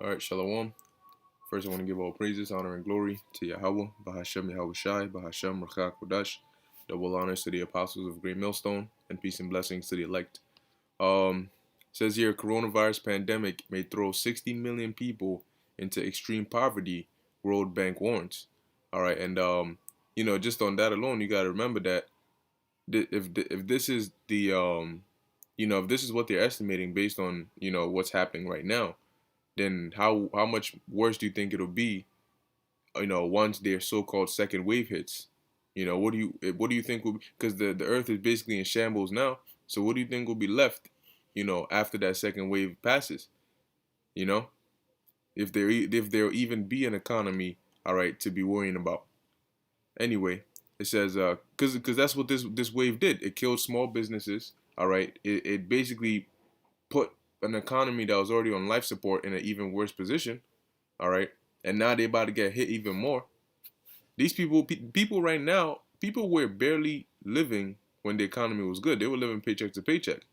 All right, Shalom. First, I want to give all praises, honor, and glory to Yahweh, Bahashem Yahweh Shai, Bahashem Rakha Kodash. Double honors to the apostles of Great Millstone, and peace and blessings to the elect. Says here, coronavirus pandemic may throw 60 million people into extreme poverty, World Bank warns. All right, and just on that alone, you got to remember that if this is the if this is what they're estimating based on what's happening right now, then how much worse do you think it'll be, once their so-called second wave hits? What do you think will be, because the earth is basically in shambles now. So what do you think will be left, after that second wave passes? You know, if there'll even be an economy, all right, to be worrying about. Anyway, it says because that's what this wave did. It killed small businesses. All right, it basically put an economy that was already on life support in an even worse position. All right, and now they're about to get hit even more. These people right now, people were barely living when the economy was good. They were living paycheck to paycheck,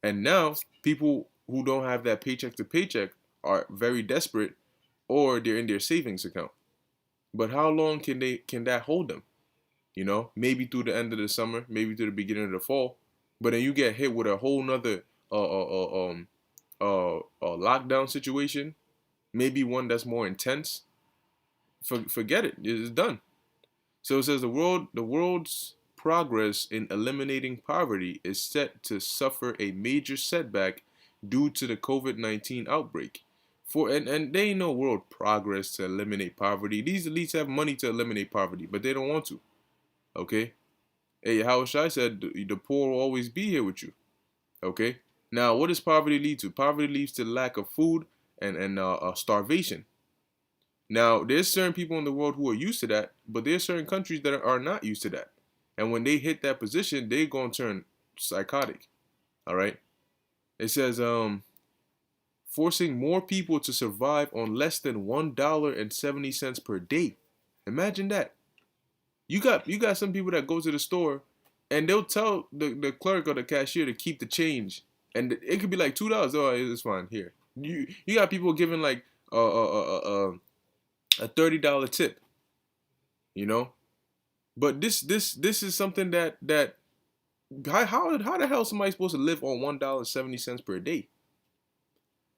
and now people who don't have that paycheck to paycheck are very desperate, or they're in their savings account. But how long can that hold them? Maybe through the end of the summer, maybe to the beginning of the fall, but then you get hit with a whole nother lockdown situation, maybe one that's more intense. Forget it, it's done. So it says the world's progress in eliminating poverty is set to suffer a major setback due to the COVID-19 outbreak. And they ain't no world progress to eliminate poverty. These elites have money to eliminate poverty, but they don't want to. Okay? Hey, how Shai said, the poor will always be here with you. Okay? Now, what does poverty lead to? Poverty leads to lack of food and starvation. Now, there's certain people in the world who are used to that, but there's certain countries that are not used to that. And when they hit that position, they're going to turn psychotic. All right? It says, forcing more people to survive on less than $1.70 per day. Imagine that. You got some people that go to the store and they'll tell the clerk or the cashier to keep the change. And it could be like $2. Oh, it's fine. Here. You got people giving like a $30 tip, you know. But this is something that how the hell is somebody supposed to live on $1.70 per day,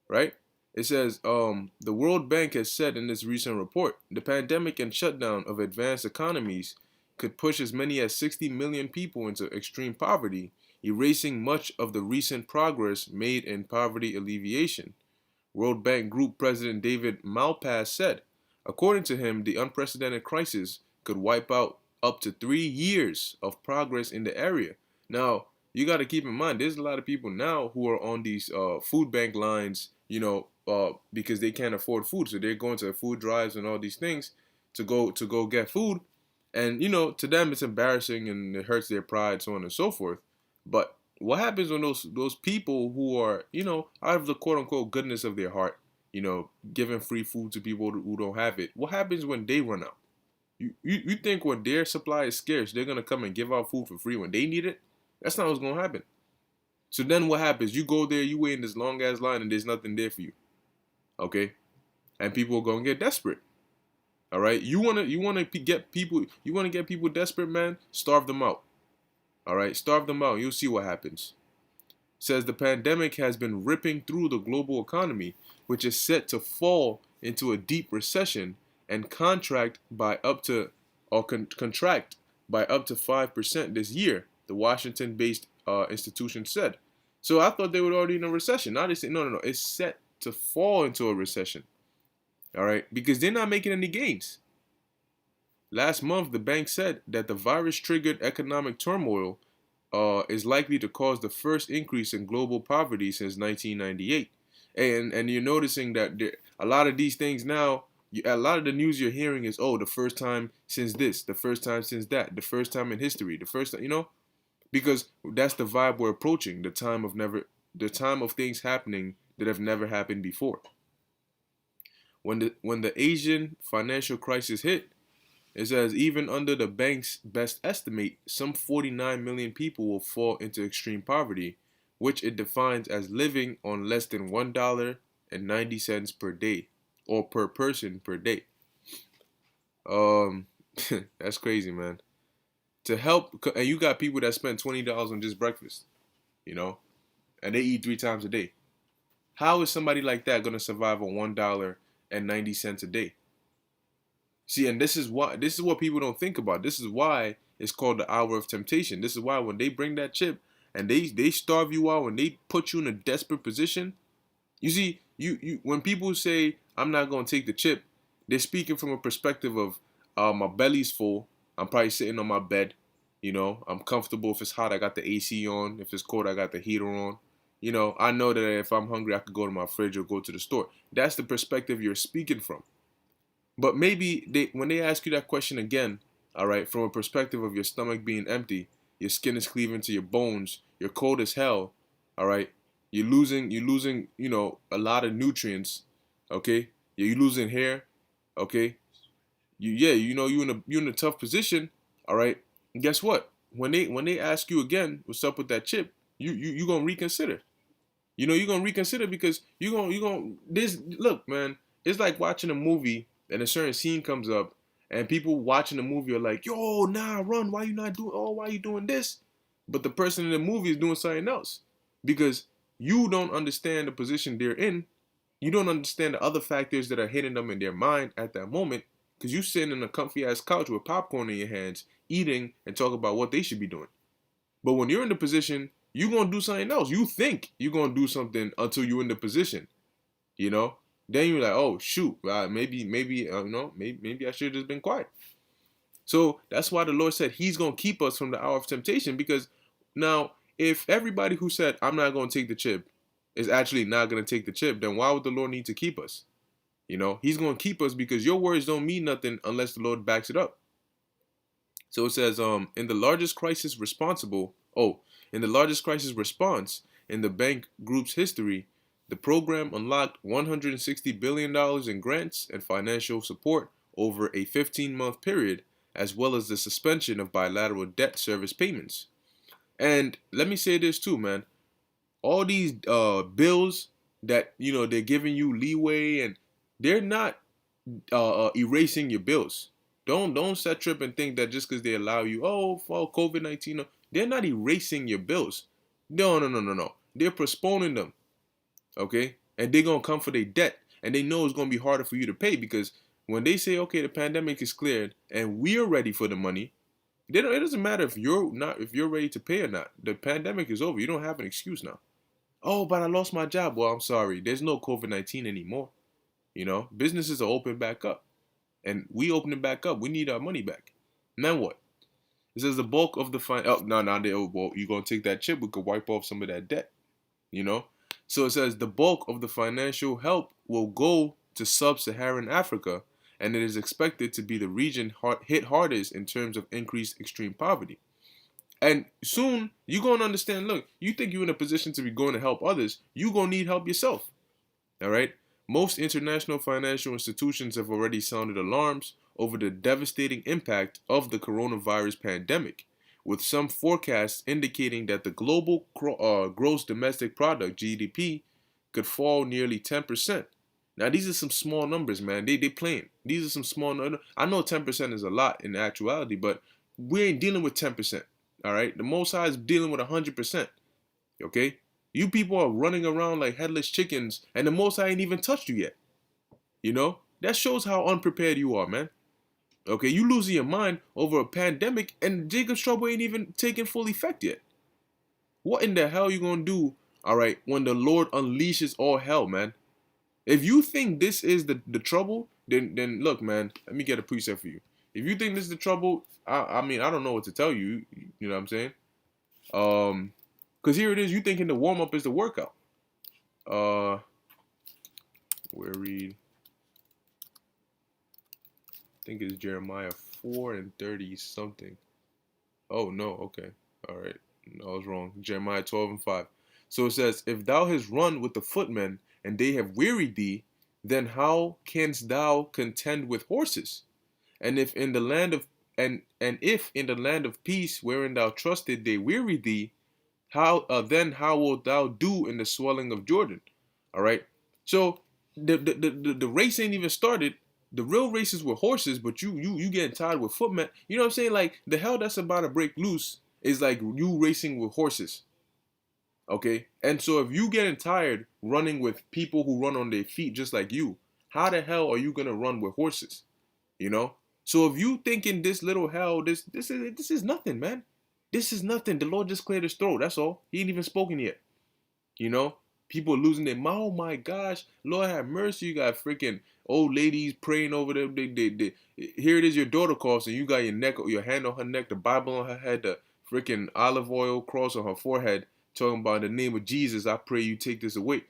right? It says the World Bank has said in this recent report the pandemic and shutdown of advanced economies could push as many as 60 million people into extreme poverty, erasing much of the recent progress made in poverty alleviation. World Bank Group President David Malpass said, according to him, the unprecedented crisis could wipe out up to 3 years of progress in the area. Now, you got to keep in mind, there's a lot of people now who are on these food bank lines, because they can't afford food, so they're going to food drives and all these things to go get food, and to them it's embarrassing and it hurts their pride, so on and so forth. But what happens when those people who are out of the quote unquote goodness of their heart, giving free food to people who don't have it? What happens when they run out? You think when their supply is scarce, they're gonna come and give out food for free when they need it? That's not what's gonna happen. So then what happens? You go there, you wait in this long ass line, and there's nothing there for you. Okay, and people are gonna get desperate. All right, you wanna get people desperate, man. Starve them out. All right, starve them out. You'll see what happens. Says the pandemic has been ripping through the global economy, which is set to fall into a deep recession and contract by up to 5% this year, the Washington-based institution said. So I thought they were already in a recession. Now they say no, no, no. It's set to fall into a recession. All right, because they're not making any gains. Last month, the bank said that the virus-triggered economic turmoil is likely to cause the first increase in global poverty since 1998. And you're noticing that a lot of these things now, a lot of the news you're hearing is, oh, the first time since this, the first time since that, the first time in history, the first time, because that's the vibe we're approaching, the time of things happening that have never happened before. When the Asian financial crisis hit, it says even under the bank's best estimate, some 49 million people will fall into extreme poverty, which it defines as living on less than $1.90 per day, or per person per day. Um, that's crazy, man. To help, and you got people that spend $20 on just breakfast, you know, and they eat 3 times a day. How is somebody like that gonna survive on $1.90 a day? See, and this is what people don't think about. This is why it's called the hour of temptation. This is why when they bring that chip and they starve you out and they put you in a desperate position. You see, you when people say I'm not gonna take the chip, they're speaking from a perspective of my belly's full. I'm probably sitting on my bed. I'm comfortable. If it's hot, I got the AC on. If it's cold, I got the heater on. I know that if I'm hungry, I could go to my fridge or go to the store. That's the perspective you're speaking from. But maybe when they ask you that question again, all right, from a perspective of your stomach being empty, your skin is cleaving to your bones, you're cold as hell, all right, you're losing, a lot of nutrients, okay, you're losing hair, okay, you're in a tough position, all right. And guess what? When they ask you again, what's up with that chip, you gonna reconsider. You're gonna reconsider because you're gonna this look, man, it's like watching a movie and a certain scene comes up and people watching the movie are like, yo, nah, run, why you doing this? But the person in the movie is doing something else. Because you don't understand the position they're in. You don't understand the other factors that are hitting them in their mind at that moment. Because you sitting in a comfy ass couch with popcorn in your hands, eating and talk about what they should be doing. But when you're in the position, you're gonna do something else. You think you're gonna do something until you're in the position, you know. Then you're like, oh shoot, maybe I should have just been quiet. So that's why the Lord said He's gonna keep us from the hour of temptation. Because now, if everybody who said I'm not gonna take the chip is actually not gonna take the chip, then why would the Lord need to keep us? He's gonna keep us because your words don't mean nothing unless the Lord backs it up. So it says, in the largest crisis response in the bank group's history, the program unlocked $160 billion in grants and financial support over a 15-month period, as well as the suspension of bilateral debt service payments. And let me say this too, man. All these bills that they're giving you leeway, and they're not erasing your bills. Don't set trip and think that just because they allow you, for COVID-19, they're not erasing your bills. No, no, no, no, no. They're postponing them. Okay? And they're going to come for their debt. And they know it's going to be harder for you to pay because when they say, okay, the pandemic is cleared and we're ready for the money, it doesn't matter if you're ready to pay or not. The pandemic is over. You don't have an excuse now. Oh, but I lost my job. Well, I'm sorry. There's no COVID-19 anymore. Businesses are open back up. And we open it back up. We need our money back. And then what? It says the bulk of the you're going to take that chip. We could wipe off some of that debt. So it says the bulk of the financial help will go to sub-Saharan Africa, and it is expected to be the region hit hardest in terms of increased extreme poverty. And soon, you're going to understand, look, you think you're in a position to be going to help others, you're going to need help yourself. All right? Most international financial institutions have already sounded alarms over the devastating impact of the coronavirus pandemic, with some forecasts indicating that the global gross domestic product, GDP, could fall nearly 10%. Now, these are some small numbers, man. They playing. These are some small numbers. I know 10% is a lot in actuality, but we ain't dealing with 10%. All right? The Most High is dealing with 100%. Okay? You people are running around like headless chickens, and the Most High ain't even touched you yet. That shows how unprepared you are, man. Okay, you losing your mind over a pandemic, and Jacob's trouble ain't even taken full effect yet. What in the hell are you gonna do, all right, when the Lord unleashes all hell, man? If you think this is the trouble, then look, man, let me get a precept for you. If you think this is the trouble, I mean, I don't know what to tell you. You know what I'm saying? Because here it is, you thinking the warm-up is the workout. Where read? I think it's Jeremiah 4 and 30 something. Oh, no, okay. All right. No, I was wrong. Jeremiah 12 and 5. So it says, if thou hast run with the footmen, and they have wearied thee, then how canst thou contend with horses? And if in the land of if in the land of peace wherein thou trusted they weary thee, how wilt thou do in the swelling of Jordan? All right. So the race ain't even started. The real races were horses, but you getting tired with footmen. You know what I'm saying? Like the hell that's about to break loose is like you racing with horses. Okay? And so if you getting tired running with people who run on their feet just like you, how the hell are you gonna run with horses? You know? So if you thinking this little hell, this is nothing, man. This is nothing. The Lord just cleared his throat. That's all. He ain't even spoken yet. You know? People losing their mind. Oh my gosh, Lord have mercy. You got freaking old ladies praying over them. Here it is, your daughter calls, and you got your hand on her neck, the Bible on her head, the freaking olive oil cross on her forehead, talking about in the name of Jesus, I pray you take this away.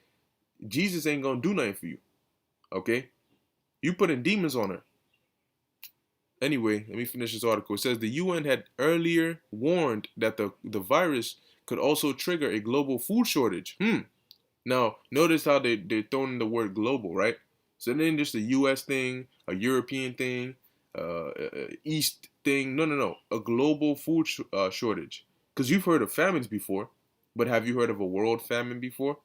Jesus ain't gonna do nothing for you. Okay? You putting demons on her. Anyway, let me finish this article. It says the UN had earlier warned that the virus could also trigger a global food shortage. Now, notice how they're throwing in the word global, right? So then just a US thing, a European thing, East thing. No. A global food shortage. Because you've heard of famines before, but have you heard of a world famine before?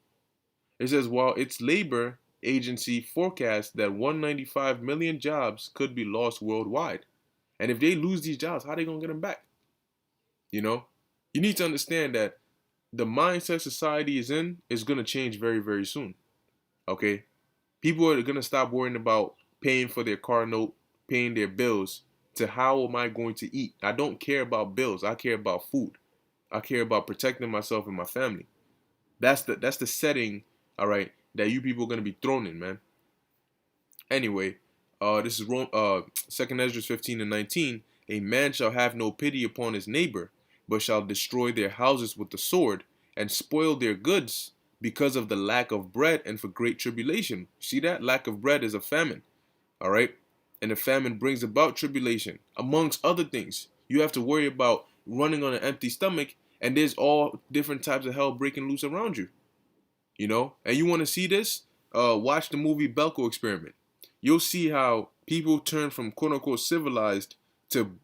It says, while its labor agency forecasts that 195 million jobs could be lost worldwide. And if they lose these jobs, how are they going to get them back? You know? You need to understand that the mindset society is in is going to change very, very soon. Okay? People are going to stop worrying about paying for their car note, paying their bills, to how am I going to eat? I don't care about bills. I care about food. I care about protecting myself and my family. That's the setting, all right, that you people are going to be thrown in, man. Anyway, this is Rome, 2nd Ezra 15 and 19. A man shall have no pity upon his neighbor, but shall destroy their houses with the sword, and spoil their goods, because of the lack of bread and for great tribulation. See that? Lack of bread is a famine. All right? And the famine brings about tribulation, amongst other things. You have to worry about running on an empty stomach, and there's all different types of hell breaking loose around you. You know? And you want to see this? Watch the movie Baqar Experiment. You'll see how people turn from quote unquote civilized to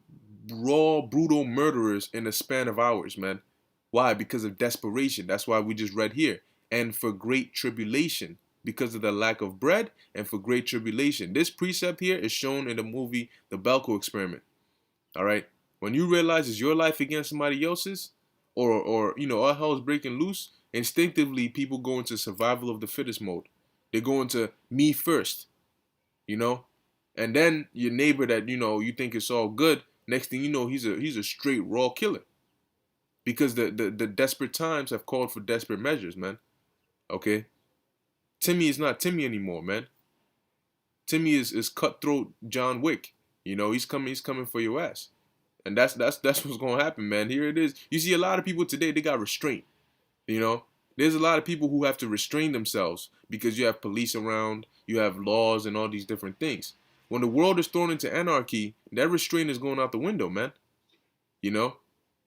raw, brutal murderers in a span of hours, man. Why? Because of desperation. That's why we just read here. And for great tribulation, because of the lack of bread, and for great tribulation. This precept here is shown in the movie The Baqar Experiment. All right? When you realize it's your life against somebody else's, or you know, all hell is breaking loose, instinctively people go into survival of the fittest mode. They go into me first, you know? And then your neighbor that, you know, you think it's all good, next thing you know, he's a straight raw killer. Because the desperate times have called for desperate measures, man. Okay? Timmy is not Timmy anymore, man. Timmy is cutthroat John Wick. You know, he's coming for your ass. And that's what's gonna happen, man. Here it is. You see a lot of people today, they got restraint. You know? There's a lot of people who have to restrain themselves because you have police around, you have laws and all these different things. When the world is thrown into anarchy, that restraint is going out the window, man. You know?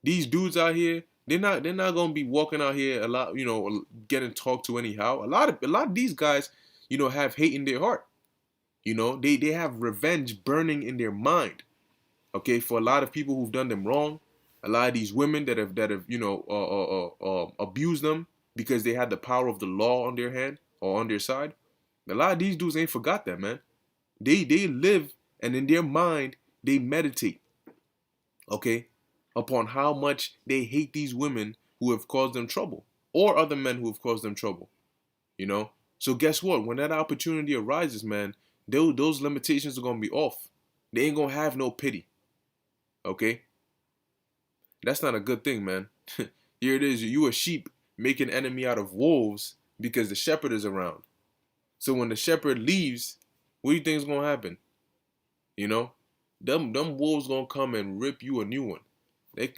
These dudes out here, they're not gonna be walking out here a lot, you know, getting talked to anyhow. A lot of these guys, you know, have hate in their heart. You know, they have revenge burning in their mind. Okay, for a lot of people who've done them wrong, a lot of these women that have you know abused them because they had the power of the law on their hand or on their side. A lot of these dudes ain't forgot that, man. They live, and in their mind they meditate. Okay, upon how much they hate these women who have caused them trouble, or other men who have caused them trouble. You know. So guess what? When that opportunity arises, man, those limitations are gonna be off. They ain't gonna have no pity. Okay? That's not a good thing, man. Here it is. You a sheep making enemy out of wolves because the shepherd is around. So when the shepherd leaves, what do you think is gonna happen? You know? Them wolves gonna come and rip you a new one.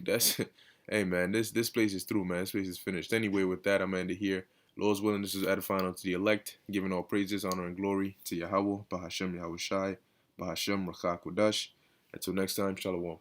That's hey man, this place is through, man. This place is finished. Anyway, with that, I'm ending here. Lord's willing, this is edifying unto the elect, giving all praises, honor, and glory to Yahweh, Bahashem Yahweh Shai, Bahashem Rakha Kodash. Until next time, Shalom.